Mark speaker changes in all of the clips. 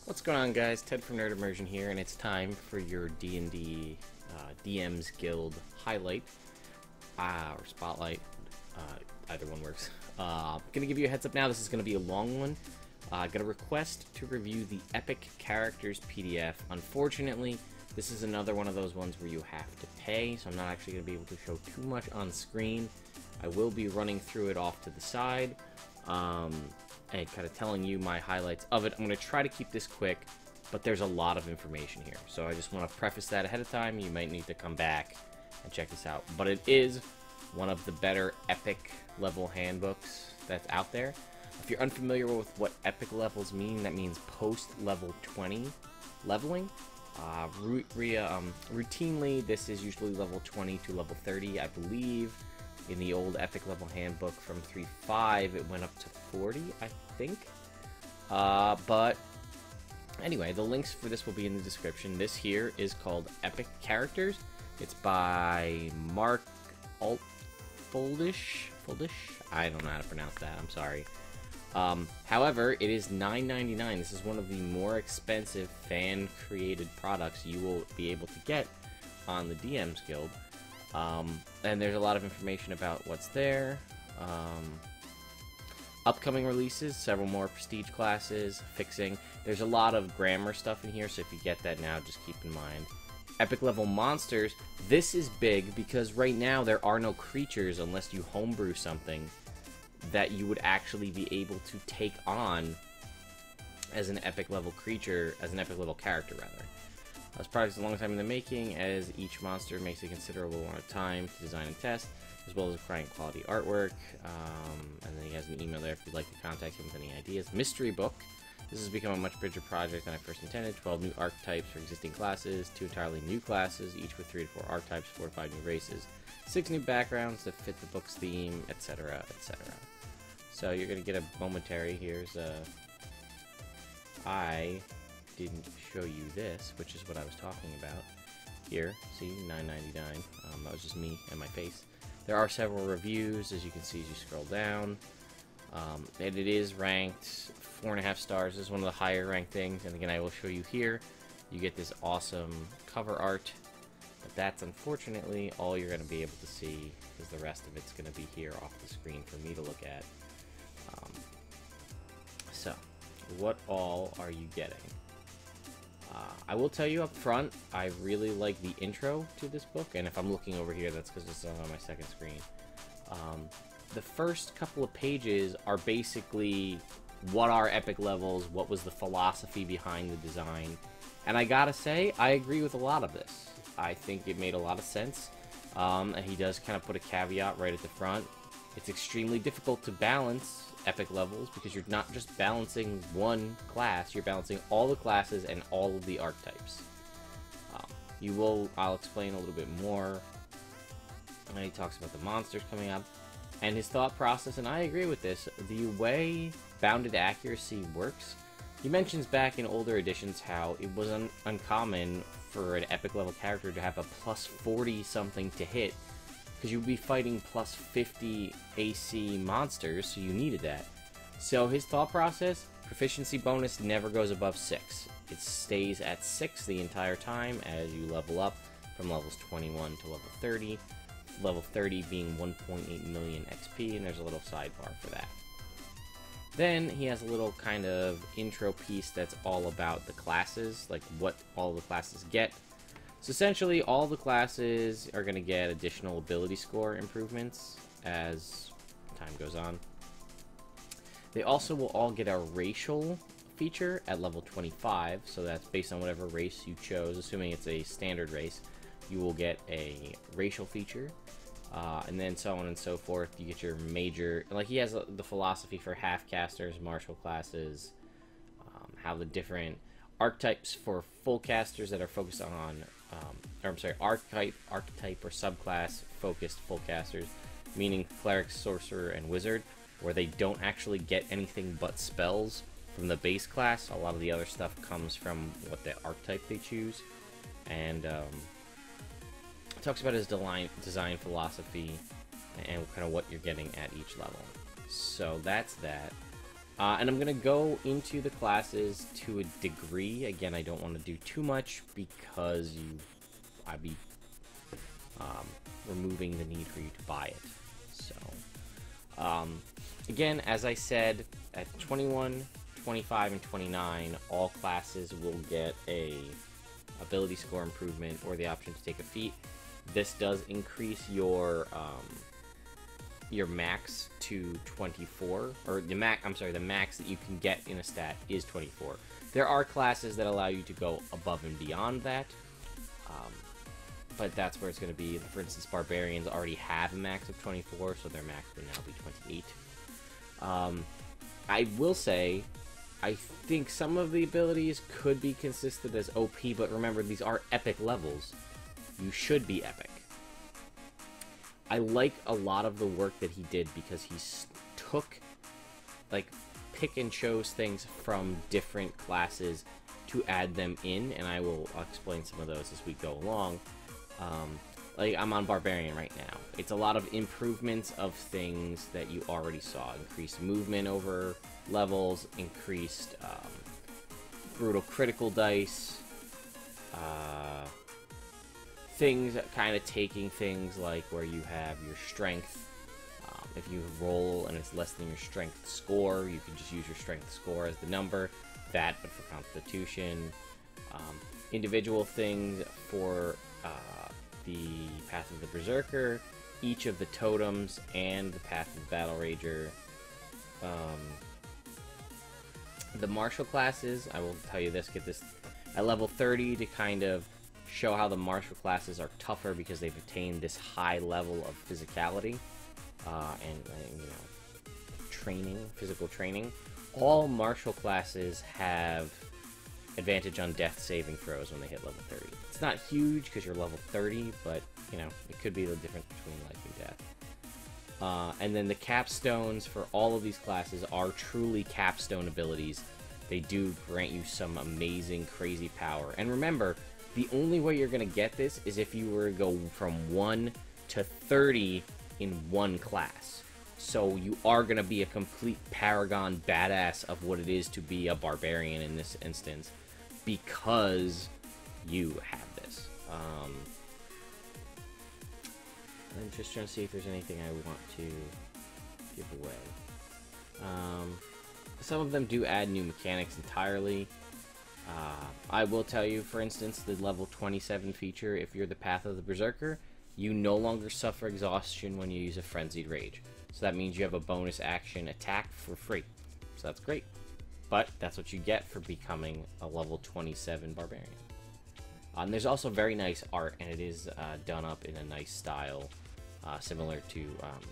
Speaker 1: What's going on, guys? Ted from Immersion here, and it's time for your D&D DM's Guild highlight or spotlight. Either one works. Gonna give you a heads up now. This is gonna be a long one. Got a request to review the Epic Characters PDF. Unfortunately, this is another one of those ones where you have to pay, so I'm not actually gonna be able to show too much on screen. I will be running through it off to the side. And kind of telling you my highlights of it. I'm going to try to keep this quick, but there's a lot of information here. So I just want to preface that ahead of time. You might need to come back and check this out. But it is one of the better epic level handbooks that's out there. If you're unfamiliar with what epic levels mean, that means post level 20 leveling. Routinely, this is usually level 20 to level 30, I believe. In the old Epic Level Handbook from 3.5, it went up to 40, I think. But anyway, the links for this will be in the description. This here is called Epic Characters. It's by Mark Foldish. I don't know how to pronounce that. I'm sorry. However, it is $9.99. This is one of the more expensive fan-created products you will be able to get on the DM's Guild. And there's a lot of information about what's there. Upcoming releases, several more prestige classes, fixing. There's a lot of grammar stuff in here, so if you get that now, just keep in mind. Epic level monsters. This is big because right now there are no creatures unless you homebrew something that you would actually be able to take on as an epic level creature, as an epic level character rather. This project is a long time in the making, as each monster makes a considerable amount of time to design and test, as well as acquiring quality artwork. And then he has an email there if you'd like to contact him with any ideas. Mystery book. This has become a much bigger project than I first intended. 12 new archetypes for existing classes, 2 entirely new classes, each with 3 to 4 archetypes, 4 to 5 new races, 6 new backgrounds that fit the book's theme, etc., etc. So you're going to get a momentary. Here's I didn't show you this, which is what I was talking about. Here, see, $9.99. That was just me and my face. There are several reviews, as you can see as you scroll down. And it is ranked 4.5 stars. This is one of the higher ranked things. And again, I will show you here. You get this awesome cover art. But that's unfortunately all you're going to be able to see, because the rest of it's going to be here off the screen for me to look at. So, what all are you getting? I will tell you up front, I really like the intro to this book, and if I'm looking over here, that's because it's on my second screen. The first couple of pages are basically what are epic levels, what was the philosophy behind the design, and I gotta say, I agree with a lot of this. I think it made a lot of sense, and he does kind of put a caveat right at the front. It's extremely difficult to balance epic levels because you're not just balancing one class, you're balancing all the classes and all of the archetypes. I'll explain a little bit more. And he talks about the monsters coming up and his thought process, and I agree with this. The way bounded accuracy works, he mentions back in older editions how it was uncommon for an epic level character to have a plus 40 something to hit, because you would be fighting plus 50 AC monsters, so you needed that. So his thought process, proficiency bonus never goes above 6. It stays at 6 the entire time as you level up from levels 21 to level 30. Level 30 being 1.8 million XP, and there's a little sidebar for that. Then he has a little kind of intro piece that's all about the classes, like what all the classes get. So essentially, all the classes are going to get additional ability score improvements as time goes on. They also will all get a racial feature at level 25, so that's based on whatever race you chose. Assuming it's a standard race, you will get a racial feature, and then so on and so forth. You get your major, like he has the philosophy for half-casters, martial classes, how the different archetypes for full casters that are focused on archetype or subclass focused full casters, meaning cleric, sorcerer, and wizard, where they don't actually get anything but spells from the base class. A lot of the other stuff comes from what the archetype they choose. And talks about his design philosophy and kind of what you're getting at each level. So that's that. And I'm going to go into the classes to a degree. Again, I don't want to do too much because I'd be removing the need for you to buy it. So, again, as I said, at 21, 25, and 29, all classes will get a ability score improvement or the option to take a feat. This does increase your max to 24, or the max that you can get in a stat is 24. There are classes that allow you to go above and beyond that, but that's where it's going to be. For instance, Barbarians already have a max of 24, so their max would now be 28. I will say, I think some of the abilities could be consistent as OP, but remember, these are epic levels. You should be epic. I like a lot of the work that he did because he took, like, pick and chose things from different classes to add them in, and I'll explain some of those as we go along. Like, I'm on Barbarian right now. It's a lot of improvements of things that you already saw. Increased movement over levels, increased brutal critical dice, things, kind of taking things like where you have your strength. If you roll and it's less than your strength score, you can just use your strength score as the number. That, but for Constitution. Individual things for the Path of the Berserker, each of the totems, and the Path of the Battle Rager. The martial classes, I will tell you this, get this at level 30 to kind of show how the martial classes are tougher because they've attained this high level of physicality and you know, training, physical training. All martial classes have advantage on death saving throws when they hit level 30. It's not huge because you're level 30, but you know, it could be the difference between life and death. And then the capstones for all of these classes are truly capstone abilities. They do grant you some amazing, crazy power. And remember, the only way you're going to get this is if you were to go from 1 to 30 in one class. So you are going to be a complete paragon badass of what it is to be a barbarian in this instance, because you have this. I'm just trying to see if there's anything I want to give away. Some of them do add new mechanics entirely. I will tell you, for instance, the level 27 feature, if you're the Path of the Berserker, you no longer suffer exhaustion when you use a Frenzied Rage. So that means you have a bonus action attack for free. So that's great. But that's what you get for becoming a level 27 Barbarian. There's also very nice art, and it is done up in a nice style, similar to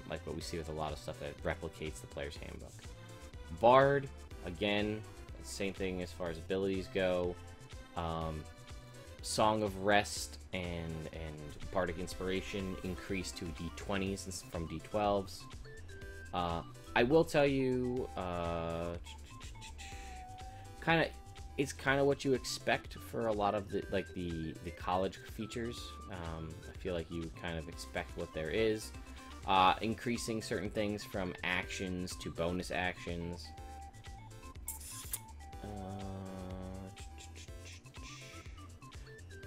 Speaker 1: like what we see with a lot of stuff that replicates the player's handbook. Bard, again, same thing as far as abilities go. Song of Rest and Bardic Inspiration increased to D20s from D12s. I will tell you, it's kind of what you expect for a lot of the college features. I feel like you kind of expect what there is. Increasing certain things from actions to bonus actions.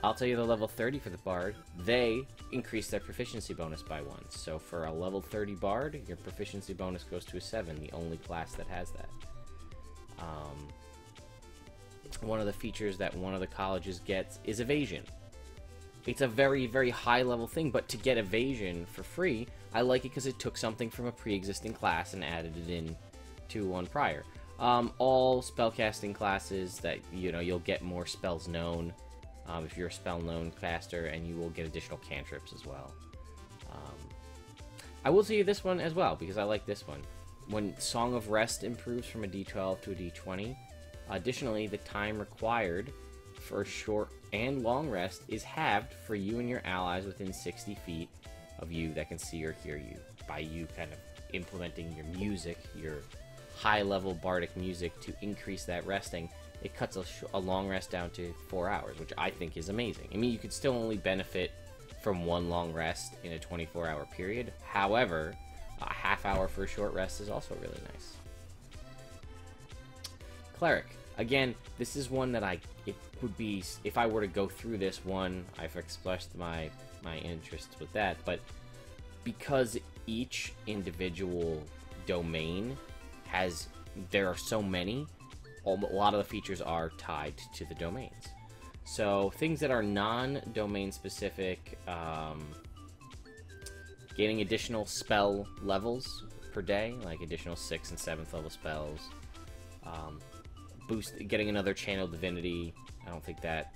Speaker 1: I'll tell you the level 30 for the Bard. They increase their proficiency bonus by 1. So for a level 30 Bard, your proficiency bonus goes to a 7, the only class that has that. One of the features that one of the colleges gets is evasion. It's a very, very high level thing, but to get evasion for free, I like it because it took something from a pre-existing class and added it in to one prior. All spellcasting classes that, you know, you'll get more spells known if you're a spell known caster, and you will get additional cantrips as well. I will tell you this one as well, because I like this one. When Song of Rest improves from a D12 to a D20, additionally, the time required for short and long rest is halved for you and your allies within 60 feet of you that can see or hear you, by you kind of implementing your music, your high-level bardic music, to increase that resting. It cuts a long rest down to 4 hours, which I think is amazing. I mean, you could still only benefit from one long rest in a 24-hour period. However, a half hour for a short rest is also really nice. Cleric. Again, this is one that it would be, if I were to go through this one, I've expressed my interest with that, but because each individual domain there are so many, a lot of the features are tied to the domains. So things that are non-domain specific, gaining additional spell levels per day, like additional 6th and 7th level spells. Getting another channel divinity. I don't think that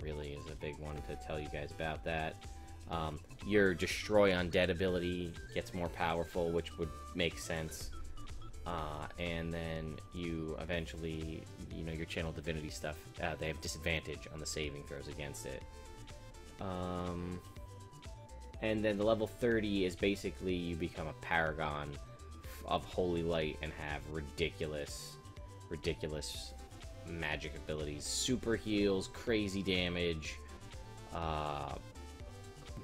Speaker 1: really is a big one to tell you guys about that. Your destroy undead ability gets more powerful, which would make sense. And then you eventually, your channel divinity stuff, they have disadvantage on the saving throws against it. And then the level 30 is basically you become a paragon of holy light and have ridiculous magic abilities, super heals, crazy damage.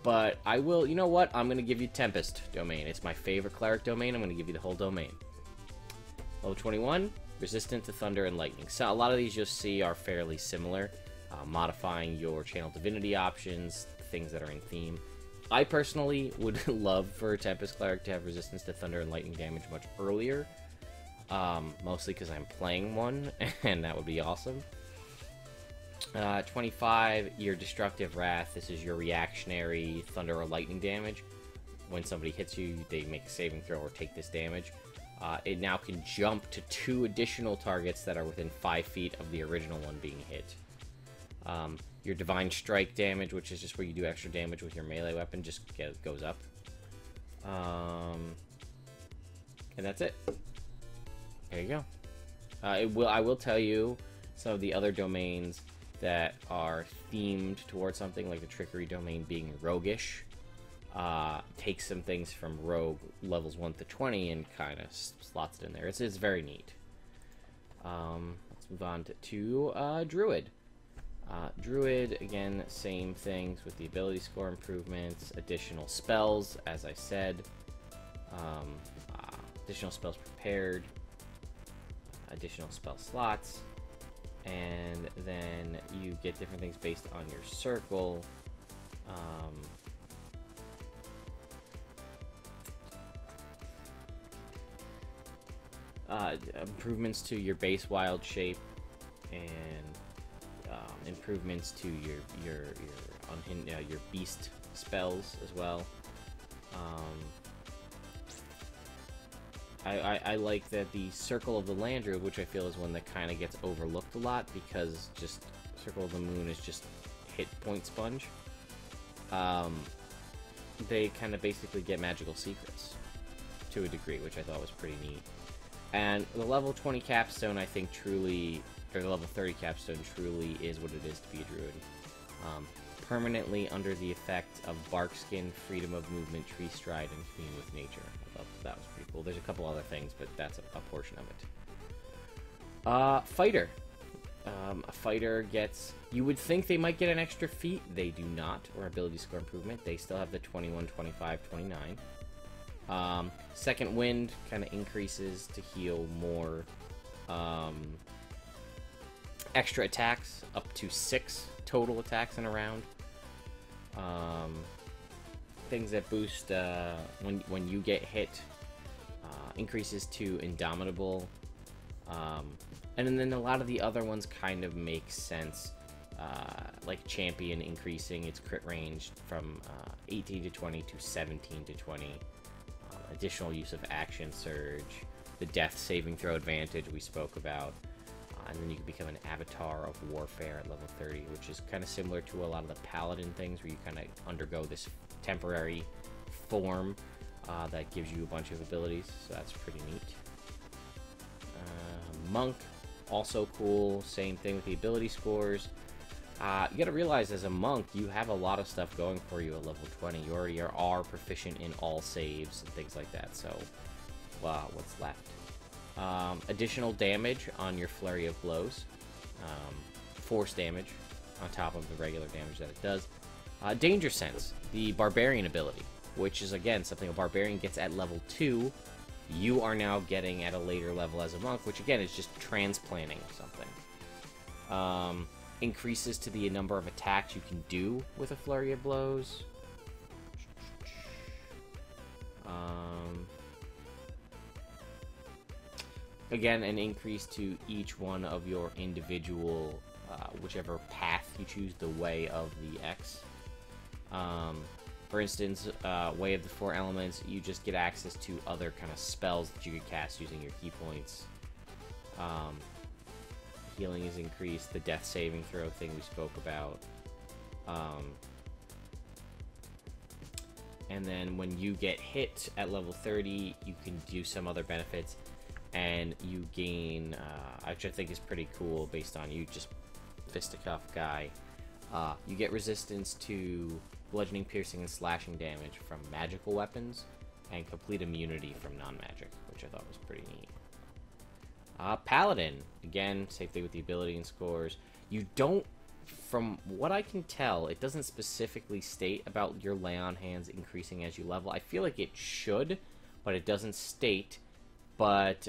Speaker 1: But I will, you know what? I'm gonna give you Tempest domain. It's my favorite cleric domain. I'm gonna give you the whole domain. Level 21, resistant to thunder and lightning. So a lot of these you'll see are fairly similar, modifying your channel divinity options, things that are in theme. I personally would love for a Tempest cleric to have resistance to thunder and lightning damage much earlier. Mostly because I'm playing one, and that would be awesome. 25, your Destructive Wrath. This is your reactionary thunder or lightning damage. When somebody hits you, they make a saving throw or take this damage. It now can jump to 2 additional targets that are within 5 feet of the original one being hit. Your Divine Strike damage, which is just where you do extra damage with your melee weapon, just goes up. And that's it. There you go. I will tell you some of the other domains that are themed towards something, like the Trickery domain being roguish. Take some things from Rogue levels 1 to 20 and kind of slots it in there. It's very neat. Let's move on to Druid. Druid, again, same things with the ability score improvements, additional spells, as I said, additional spells prepared, additional spell slots, and then you get different things based on your circle. Improvements to your base wild shape, and improvements to your beast spells as well. I like that the Circle of the Landruid, which I feel is one that kind of gets overlooked a lot because just Circle of the Moon is just hit point sponge. They kind of basically get magical secrets to a degree, which I thought was pretty neat. And the level 20 Capstone, I think, truly, or the level 30 Capstone truly is what it is to be a druid. Permanently under the effect of bark skin, freedom of movement, tree stride, and commune with nature. I thought that was pretty cool. There's a couple other things, but that's a portion of it. Fighter. A fighter gets... You would think they might get an extra feat. They do not, or ability score improvement. They still have the 21, 25, 29. Second Wind kind of increases to heal more extra attacks, up to 6 total attacks in a round. Things that boost when you get hit, increases to Indomitable, and then a lot of the other ones kind of make sense, like Champion increasing its crit range from 18 to 20 to 17 to 20. Additional use of Action Surge, the Death Saving Throw advantage we spoke about, and then you can become an Avatar of Warfare at level 30, which is kind of similar to a lot of the Paladin things, where you kind of undergo this temporary form that gives you a bunch of abilities, so that's pretty neat. Monk, also cool, same thing with the ability scores. You gotta realize, as a monk, you have a lot of stuff going for you at level 20. You already are proficient in all saves and things like that, so wow, what's left? Additional damage on your Flurry of Blows. Force damage on top of the regular damage that it does. Danger Sense, the Barbarian ability, which is, again, something a Barbarian gets at level 2. you are now getting at a later level as a monk, which again is just transplanting something. Increases to the number of attacks you can do with a flurry of blows. Again, an increase to each one of your individual, whichever path you choose, the way of the X. For instance, Way of the Four Elements, you just get access to other kind of spells that you could cast using your key points. Healing is increased, the death saving throw thing we spoke about. And then when you get hit at level 30, you can do some other benefits, and you gain, which I think is pretty cool based on you just fisticuff guy. You get resistance to bludgeoning, piercing, and slashing damage from magical weapons, and complete immunity from non-magic, which I thought was pretty neat. Paladin, again, same thing with the ability and scores. You don't, from what I can tell, it doesn't specifically state about your lay on hands increasing as you level. I feel like it should, but it doesn't state. But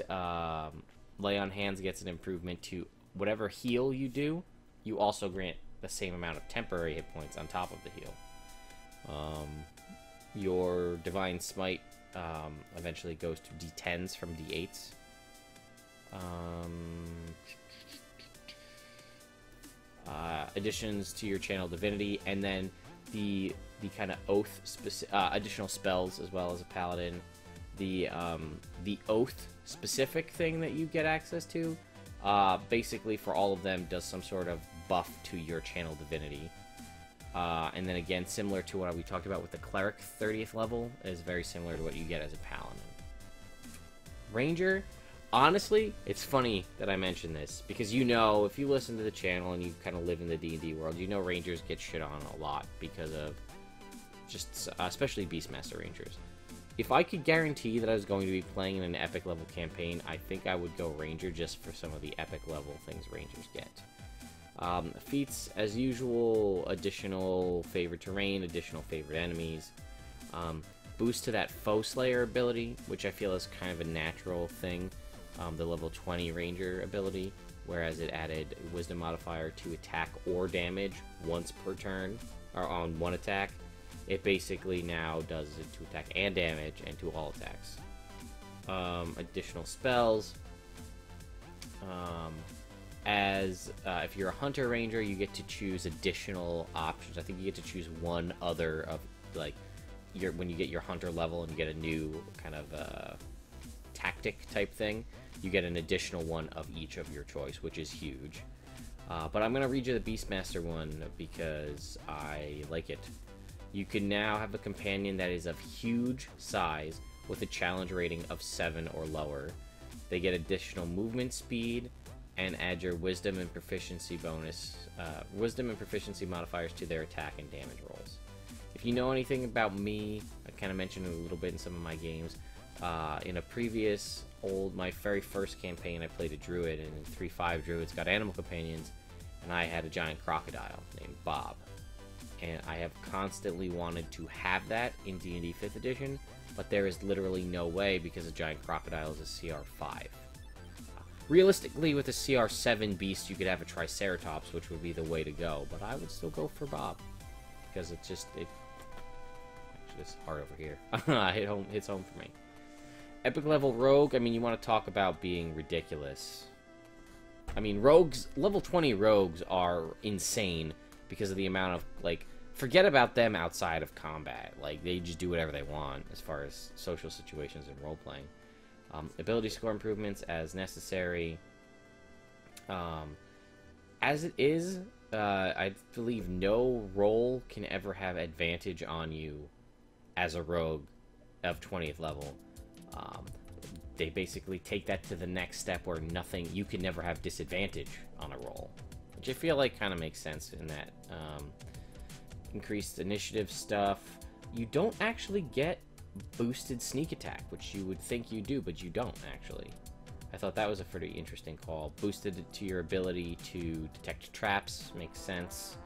Speaker 1: lay on hands gets an improvement to whatever heal you do. You also grant the same amount of temporary hit points on top of the heal. Your Divine Smite eventually goes to D10s from D8s. Additions to your Channel Divinity, and then the kind of oath additional spells as well as a paladin. The oath specific thing that you get access to, basically for all of them does some sort of buff to your Channel Divinity. And then again, similar to what we talked about with the Cleric 30th level, is very similar to what you get as a Paladin. Ranger, honestly, it's funny that I mention this, because you know, if you listen to the channel and you kind of live in the D&D world, you know Rangers get shit on a lot because of just, especially Beastmaster Rangers. If I could guarantee that I was going to be playing in an epic level campaign, I think I would go Ranger just for some of the epic level things Rangers get. Feats, as usual, additional favorite terrain, additional favorite enemies. Boost to that Foe Slayer ability, which I feel is kind of a natural thing. The level 20 Ranger ability, whereas it added Wisdom modifier to attack or damage once per turn, or on one attack. It basically now does it to attack and damage, and to all attacks. Additional spells. If you're a Hunter Ranger, you get to choose additional options. I think you get to choose one other of, like, when you get your Hunter level and you get a new kind of tactic type thing, you get an additional one of each of your choice, which is huge. But I'm going to read you the Beastmaster one because I like it. You can now have a companion that is of huge size with a challenge rating of 7 or lower. They get additional movement speed, and add your Wisdom and Proficiency modifiers to their attack and damage rolls. If you know anything about me, I kind of mentioned it a little bit in some of my games. In a previous my very first campaign, I played a druid, and in 3.5 druids got animal companions, and I had a giant crocodile named Bob. And I have constantly wanted to have that in D&D 5th edition, but there is literally no way because a giant crocodile is a CR5. Realistically, with a CR7 beast, you could have a Triceratops, which would be the way to go, but I would still go for Bob, because it's actually, it's hard over here. Hits home for me. Epic level rogue, I mean, you want to talk about being ridiculous. I mean, rogues, level 20 rogues are insane because of the amount of, like, forget about them outside of combat. Like, they just do whatever they want as far as social situations and role-playing. Ability score improvements as necessary. As it is, I believe no role can ever have advantage on you as a rogue of 20th level. They basically take that to the next step where you can never have disadvantage on a roll, which I feel like kind of makes sense in that. Increased initiative stuff. You don't actually get boosted sneak attack, which you would think you do, but you don't actually. I thought that was a pretty interesting call. Boosted to your ability to detect traps, makes sense.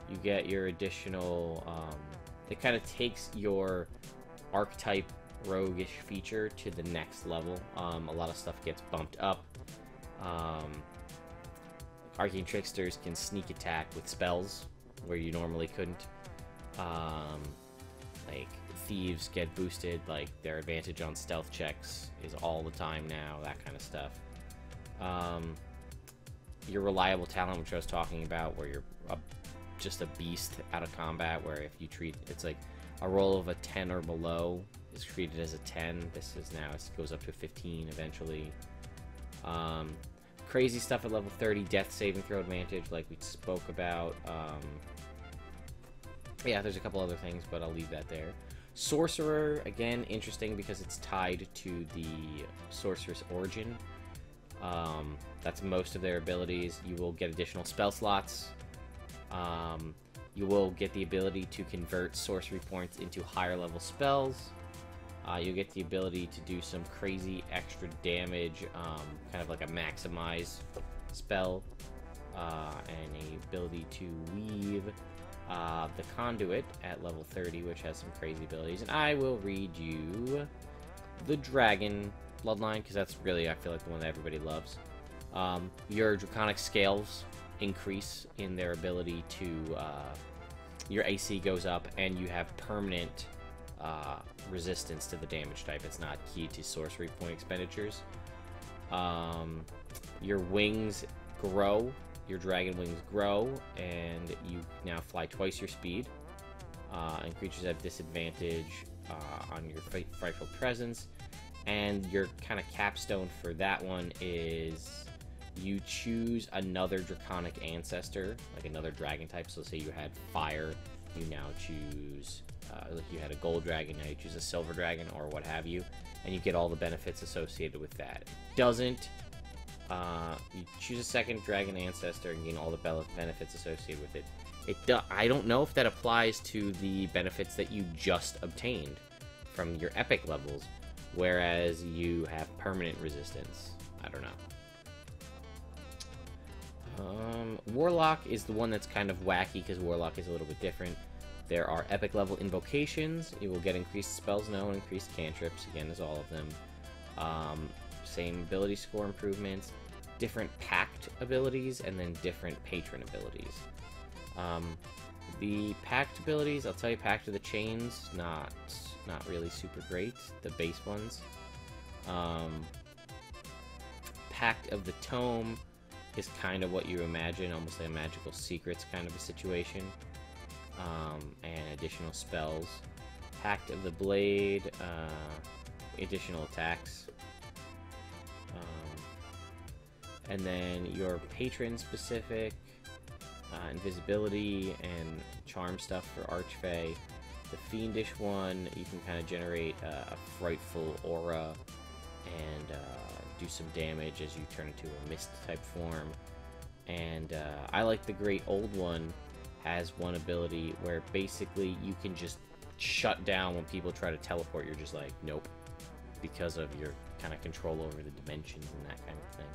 Speaker 1: You get your additional, it kind of takes your archetype roguish feature to the next level. A lot of stuff gets bumped up. Arcane Tricksters can sneak attack with spells where you normally couldn't. Like, Thieves get boosted, like, their advantage on stealth checks is all the time now, that kind of stuff. Your reliable talent, which I was talking about, where you're just a beast out of combat, where if you treat, it's like a roll of a 10 or below is treated as a 10. This is now, it goes up to 15 eventually. Crazy stuff at level 30, death saving throw advantage, like we spoke about. Yeah, there's a couple other things, but I'll leave that there. Sorcerer, again, interesting because it's tied to the Sorcerer's origin. That's most of their abilities. You will get additional spell slots. You will get the ability to convert sorcery points into higher level spells. You'll get the ability to do some crazy extra damage, kind of like a maximize spell, and a ability to weave the conduit at level 30, which has some crazy abilities. And I will read you the dragon bloodline, because that's really, I feel like, the one that everybody loves. Your draconic scales increase in their ability to, your AC goes up, and you have permanent resistance to the damage type. It's not key to sorcery point expenditures. Your wings grow. Your dragon wings grow, and you now fly twice your speed. And creatures have disadvantage on your frightful presence. And your kind of capstone for that one is you choose another draconic ancestor, like another dragon type. So say you had fire, you now choose, like you had a gold dragon, now you choose a silver dragon or what have you, and you get all the benefits associated with that. It doesn't, you choose a second dragon ancestor and gain all the benefits associated with it. I don't know if that applies to the benefits that you just obtained from your epic levels, whereas you have permanent resistance. I don't know. Warlock is the one that's kind of wacky because Warlock is a little bit different. There are epic level invocations. You will get increased spells now and increased cantrips, again as all of them. Same ability score improvements, different pact abilities, and then different patron abilities. The pact abilities, I'll tell you, Pact of the Chains, not really super great, the base ones. Pact of the Tome is kind of what you imagine, almost like a magical secrets kind of a situation. And additional spells. Pact of the Blade, additional attacks. And then your patron specific, invisibility and charm stuff for Archfey. The Fiendish one, you can kind of generate a frightful aura and do some damage as you turn into a mist type form. And I like the Great Old one, has one ability where basically you can just shut down when people try to teleport. You're just like, nope, because of your kind of control over the dimensions and that kind of thing.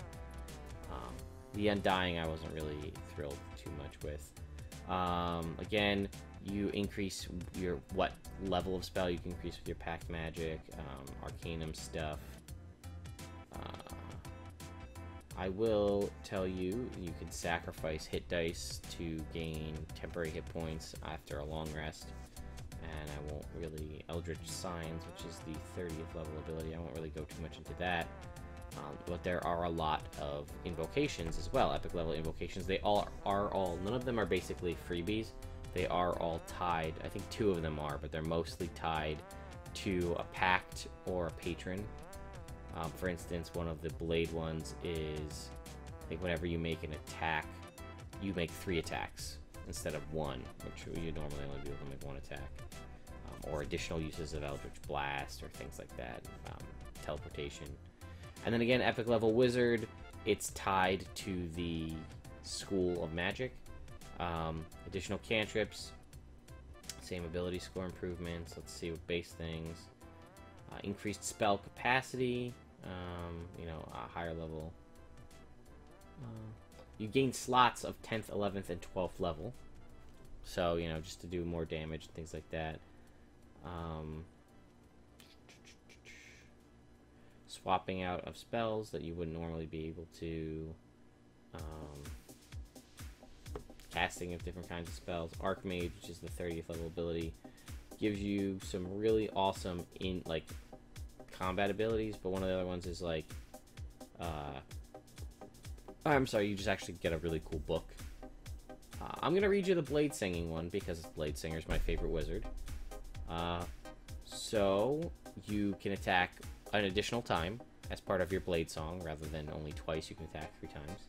Speaker 1: The Undying I wasn't really thrilled too much with. Again, you increase what level of spell you can increase with your pact magic, arcanum stuff. I will tell you, you can sacrifice hit dice to gain temporary hit points after a long rest. And I won't really... Eldritch Signs, which is the 30th level ability, I won't really go too much into that. But there are a lot of invocations as well, epic level invocations. They all are all... None of them are basically freebies. They are all tied. I think 2 of them are, but they're mostly tied to a pact or a patron. For instance, one of the blade ones is, I think whenever you make an attack, you make 3 attacks instead of 1, which you normally only be able to make 1 attack. Or additional uses of Eldritch Blast or things like that, teleportation. And then again, epic level wizard, it's tied to the School of Magic. Additional cantrips, same ability score improvements. Let's see what base things. Increased spell capacity, you know, a higher level. You gain slots of 10th, 11th, and 12th level. So, you know, just to do more damage and things like that. swapping out of spells that you wouldn't normally be able to, casting of different kinds of spells. Archmage, which is the 30th level ability, gives you some really awesome combat abilities, but one of the other ones is I'm sorry, you just actually get a really cool book. I'm gonna read you the blade singing one because Bladesinger is my favorite wizard. So you can attack an additional time as part of your blade song, rather than only twice. You can attack 3 times.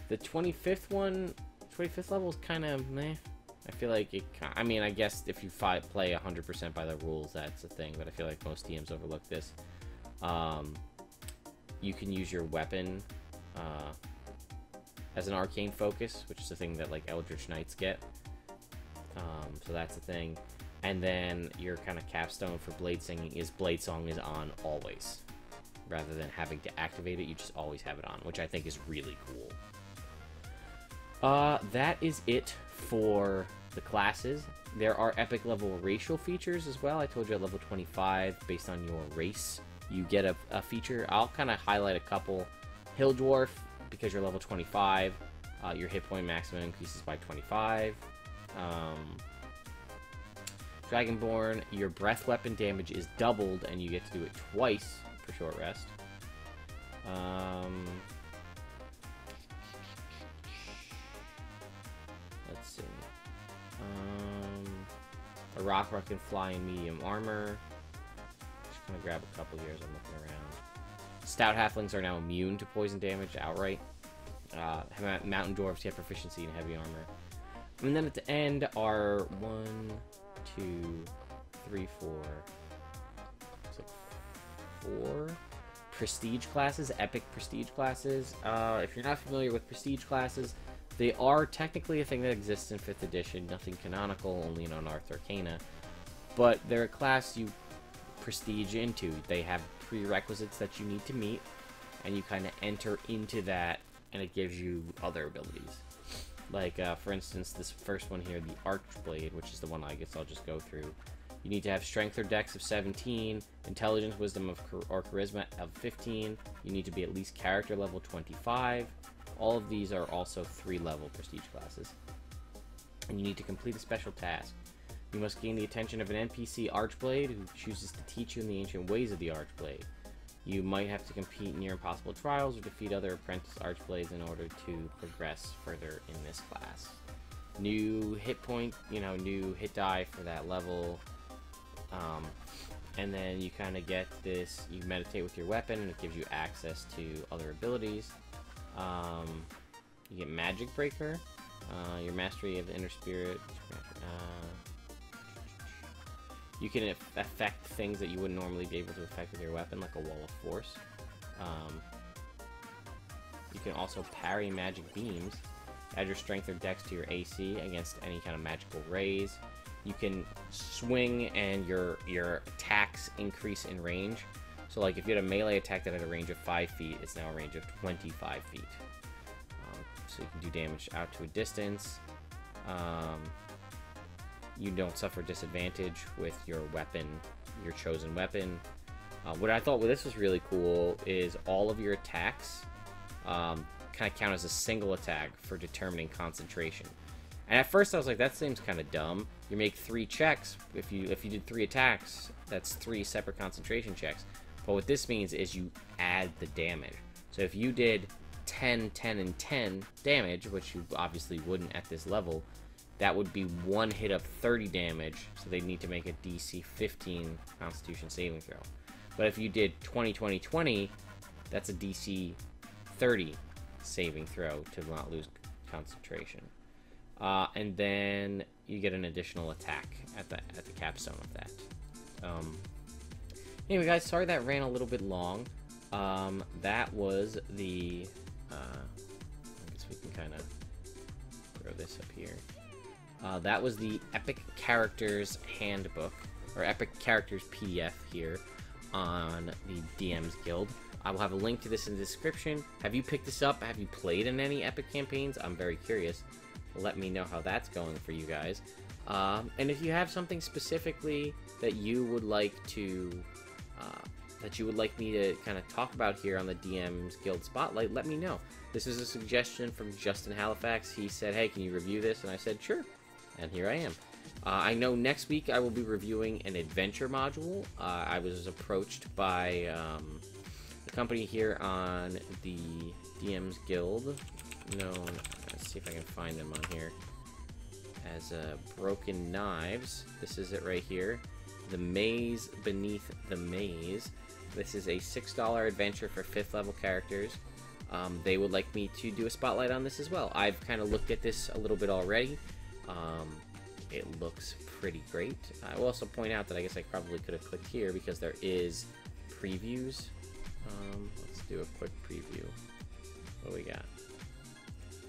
Speaker 1: The 25th level is kind of meh. I feel like it. I mean, I guess if you play 100% by the rules, that's a thing. But I feel like most DMs overlook this. You can use your weapon as an arcane focus, which is the thing that Eldritch Knights get. So that's the thing. And then your kind of capstone for blade singing is blade song is on always, rather than having to activate it. You just always have it on, which I think is really cool. That is it for the classes. There are epic level racial features as well. I told you at level 25, based on your race, you get a feature. I'll kind of highlight a couple. Hill Dwarf, because you're level 25, your hit point maximum increases by 25. Dragonborn, your breath weapon damage is doubled, and you get to do it twice for short rest. Let's see. A Rockruck can fly in medium armor. Just gonna grab a couple here as I'm looking around. Stout halflings are now immune to poison damage outright. Mountain dwarves get proficiency in heavy armor. And then at the end are 1, 2, 3, 4. It's like 4 prestige classes, epic prestige classes. If you're not familiar with prestige classes, they are technically a thing that exists in 5th edition. Nothing canonical, only in Unearthed Arcana. But they're a class you prestige into. They have prerequisites that you need to meet, and you kind of enter into that, and it gives you other abilities. For instance, this first one here, the Archblade, which is the one I guess I'll just go through. You need to have Strength or Dex of 17, Intelligence, Wisdom, or Charisma of 15. You need to be at least Character level 25. All of these are also 3-level prestige classes. And you need to complete a special task. You must gain the attention of an NPC Archblade who chooses to teach you in the ancient ways of the Archblade. You might have to compete in near impossible trials or defeat other apprentice Archblades in order to progress further in this class. New hit point, new hit die for that level. And then you kind of get this, you meditate with your weapon, and it gives you access to other abilities. You get Magic Breaker, your mastery of the inner spirit. You can affect things that you wouldn't normally be able to affect with your weapon, like a Wall of Force. You can also parry magic beams. Add your strength or dex to your AC against any kind of magical rays. You can swing, and your attacks increase in range. So, if you had a melee attack that had a range of 5 feet, it's now a range of 25 feet. So you can do damage out to a distance. You don't suffer disadvantage with your weapon, your chosen weapon. What I thought this was really cool is all of your attacks kind of count as a single attack for determining concentration. And at first I was like, that seems kind of dumb. You make 3 checks. If you did 3 attacks, that's 3 separate concentration checks. But what this means is you add the damage. So if you did 10, 10, and 10 damage, which you obviously wouldn't at this level, that would be 1 hit of 30 damage, so they'd need to make a DC 15 Constitution saving throw. But if you did 20, 20, 20, that's a DC 30 saving throw to not lose concentration. And then you get an additional attack at the capstone of that. Anyway, guys, sorry that ran a little bit long. That was the... I guess we can kind of throw this up here. That was the Epic Characters Handbook, or Epic Characters PDF here on the DM's Guild. I will have a link to this in the description. Have you picked this up? Have you played in any Epic campaigns? I'm very curious. Let me know how that's going for you guys. And if you have something specifically that you would like to that you would like me to kind of talk about here on the DM's Guild Spotlight, let me know. This is a suggestion from Justin Halifax. He said, hey, can you review this? And I said, sure. And here I am. I know next week I will be reviewing an adventure module. I was approached by the company here on the DM's Guild, known, let's see if I can find them on here, as Broken Knives. This is it right here. The Maze Beneath the Maze. This is a $6 adventure for 5th level characters. They would like me to do a spotlight on this as well. I've kind of looked at this a little bit already. It looks pretty great. I will also point out that I guess I probably could have clicked here because there is previews. Let's do a quick preview. What do we got?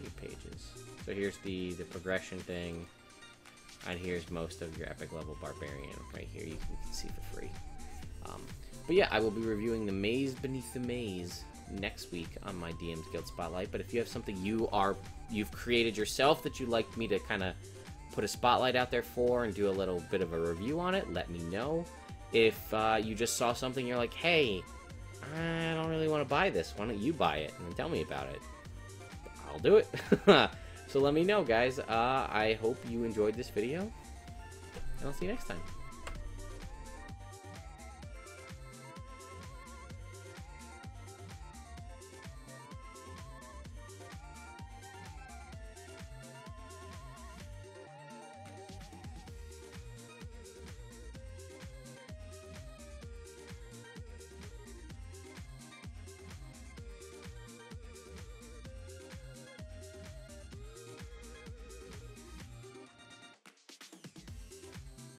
Speaker 1: 8 pages. So here's the progression thing, and here's most of your epic level barbarian right here. You can see for free. But yeah, I will be reviewing the Maze Beneath the Maze next week on my DM's Guild Spotlight. But if you have something you've created yourself that you'd like me to kind of put a spotlight out there for and do a little bit of a review on it, let me know. If you just saw something, you're like, hey, I don't really want to buy this. Why don't you buy it and tell me about it? I'll do it. So let me know, guys. I hope you enjoyed this video, and I'll see you next time.